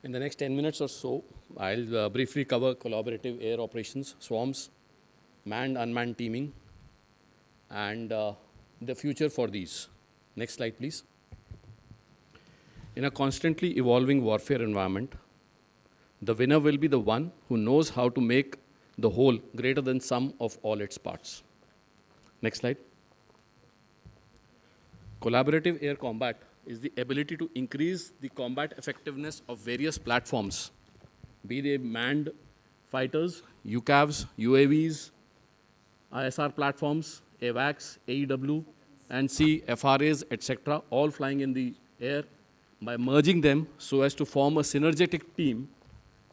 In the next 10 minutes or so, I'll briefly cover collaborative air operations, swarms, manned, unmanned teaming, and the future for these. Next slide, please. In a constantly evolving warfare environment, the winner will be the one who knows how to make the whole greater than sum of all its parts. Next slide. Collaborative air combat is the ability to increase the combat effectiveness of various platforms, be they manned fighters, UCAVs, UAVs, ISR platforms, AWACS, AEW, and C, FRAs, etc., all flying in the air, by merging them so as to form a synergetic team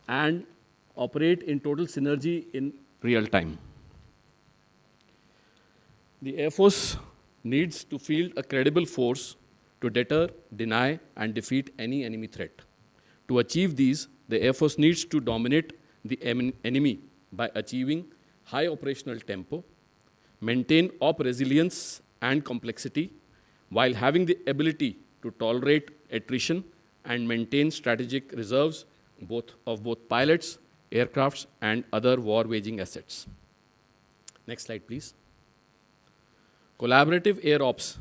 and operate in total synergy in real time. The Air Force needs to field a credible force to deter, deny, and defeat any enemy threat. To achieve these, the Air Force needs to dominate the enemy by achieving high operational tempo, maintain op resilience and complexity, while having the ability to tolerate attrition and maintain strategic reserves of both pilots, aircrafts, and other war-waging assets. Next slide, please. Collaborative air ops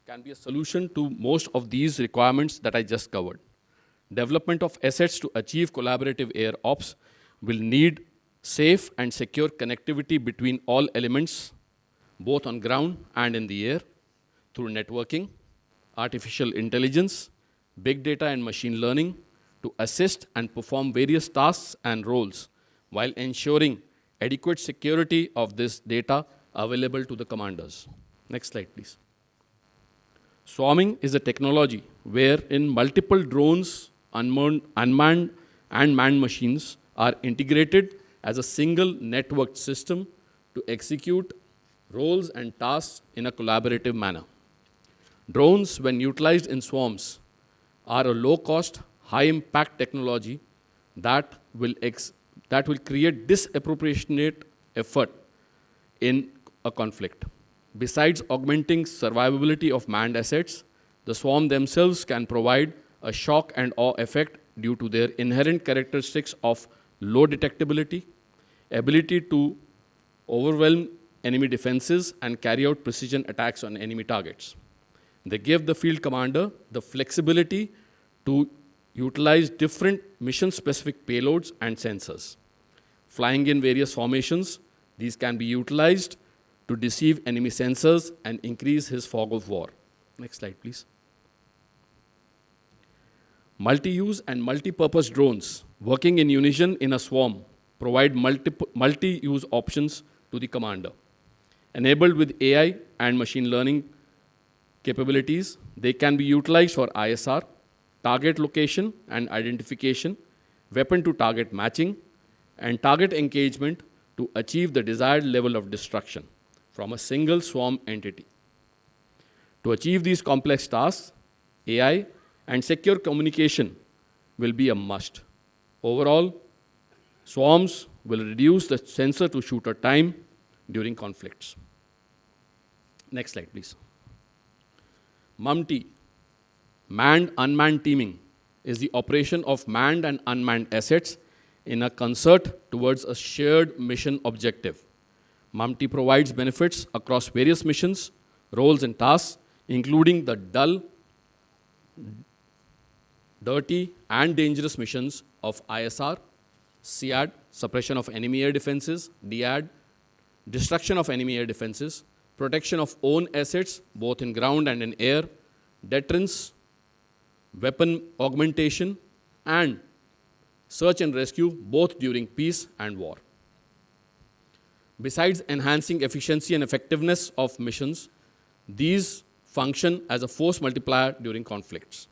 can be a solution to most of these requirements that I just covered. Development of assets to achieve collaborative air ops will need safe and secure connectivity between all elements, both on ground and in the air, through networking, artificial intelligence, big data and machine learning, to assist and perform various tasks and roles while ensuring adequate security of this data available to the commanders. Next slide, please. Swarming is a technology wherein multiple drones, unmanned and manned machines are integrated as a single networked system to execute roles and tasks in a collaborative manner. Drones, when utilized in swarms, are a low-cost, high-impact technology that will create disproportionate effort in a conflict. Besides augmenting survivability of manned assets, the swarm themselves can provide a shock and awe effect due to their inherent characteristics of low detectability, ability to overwhelm enemy defenses, and carry out precision attacks on enemy targets. They give the field commander the flexibility to utilize different mission-specific payloads and sensors. Flying in various formations, these can be utilized to deceive enemy sensors and increase his fog of war. Next slide, please. Multi-use and multi-purpose drones working in unison in a swarm provide multi-use options to the commander. Enabled with AI and machine learning capabilities, they can be utilized for ISR, target location and identification, weapon-to-target matching, and target engagement to achieve the desired level of destruction from a single swarm entity. To achieve these complex tasks, AI and secure communication will be a must. Overall, swarms will reduce the sensor-to-shooter time during conflicts. Next slide, please. MUMT, manned-unmanned teaming, is the operation of manned and unmanned assets in a concert towards a shared mission objective. MUMT provides benefits across various missions, roles, and tasks, including the dull, dirty, and dangerous missions of ISR, SEAD, suppression of enemy air defenses, DEAD, destruction of enemy air defenses, protection of own assets, both in ground and in air, deterrence, weapon augmentation, and search and rescue, both during peace and war. Besides enhancing efficiency and effectiveness of missions, these function as a force multiplier during conflicts.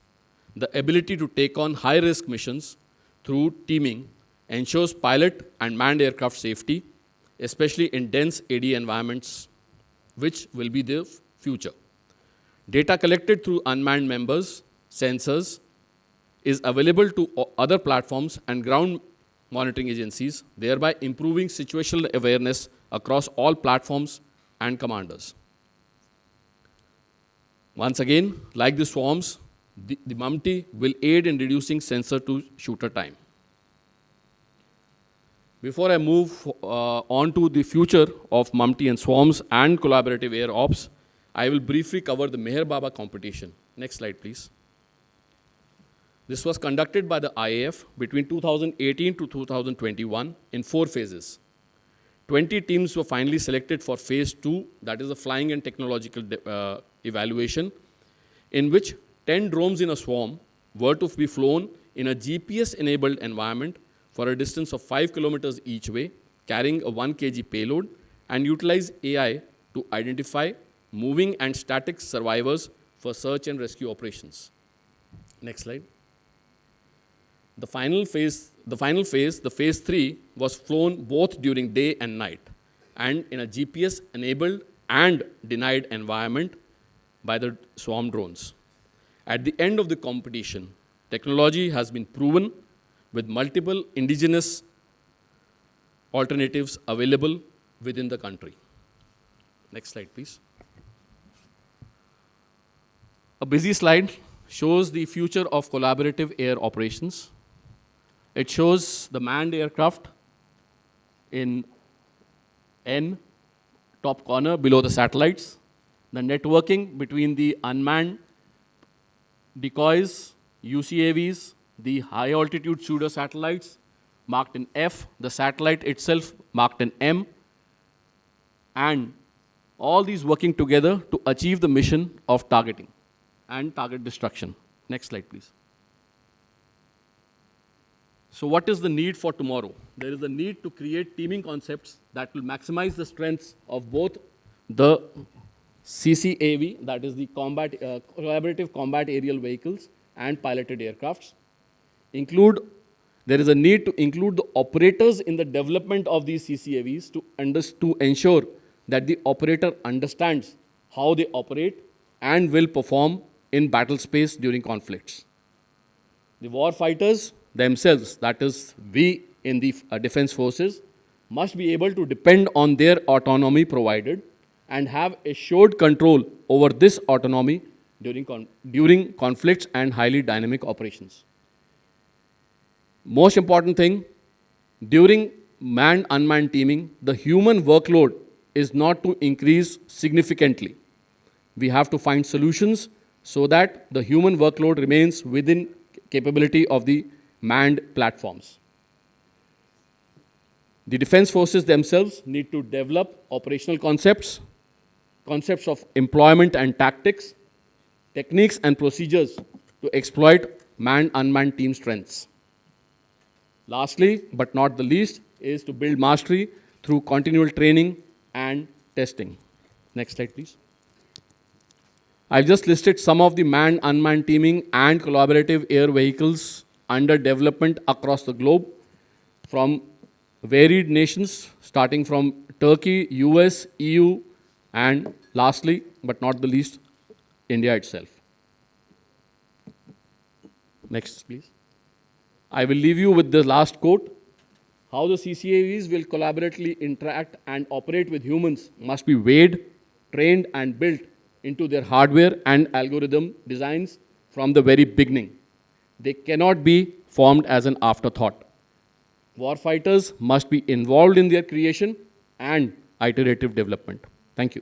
The ability to take on high-risk missions through teaming ensures pilot and manned aircraft safety, especially in dense AD environments, which will be the future. Data collected through unmanned members, sensors, is available to other platforms and ground monitoring agencies, thereby improving situational awareness across all platforms and commanders. Once again, like the swarms, The MUMTI will aid in reducing sensor to shooter time. Before I move on to the future of MUMTI and swarms and collaborative air ops, I will briefly cover the Meher Baba competition. Next slide, please. This was conducted by the IAF between 2018 to 2021 in 4 phases. 20 teams were finally selected for phase 2, that is the flying and technological evaluation, in which 10 drones in a swarm were to be flown in a GPS-enabled environment for a distance of 5 kilometers each way, carrying a 1 kg payload, and utilize AI to identify moving and static survivors for search and rescue operations. Next slide. The final phase, the phase 3, was flown both during day and night, and in a GPS-enabled and denied environment by the swarm drones. At the end of the competition, technology has been proven with multiple indigenous alternatives available within the country. Next slide, please. A busy slide shows the future of collaborative air operations. It shows the manned aircraft in N, top corner, below the satellites, the networking between the unmanned decoys, UCAVs, the high-altitude pseudo satellites, marked in F, the satellite itself marked in M, and all these working together to achieve the mission of targeting and target destruction. Next slide, please. So what is the need for tomorrow? There is a need to create teaming concepts that will maximize the strengths of both the CCAV, that is the collaborative combat aerial vehicles, and piloted aircrafts. There is a need to include the operators in the development of these CCAVs to ensure that the operator understands how they operate and will perform in battle space during conflicts. The war fighters themselves, that is we in the defense forces, must be able to depend on their autonomy provided and have assured control over this autonomy during conflicts and highly dynamic operations. Most important thing, during manned-unmanned teaming, the human workload is not to increase significantly. We have to find solutions so that the human workload remains within capability of the manned platforms. The defense forces themselves need to develop operational concepts of employment and tactics, techniques and procedures to exploit manned-unmanned team strengths. Lastly, but not the least, is to build mastery through continual training and testing. Next slide, please. I've just listed some of the manned-unmanned teaming and collaborative air vehicles under development across the globe from varied nations, starting from Turkey, US, EU, and lastly, but not the least, India itself. Next, please. I will leave you with the last quote. How the CCAVs will collaboratively interact and operate with humans must be weighed, trained, and built into their hardware and algorithm designs from the very beginning. They cannot be formed as an afterthought. Warfighters must be involved in their creation and iterative development. Thank you.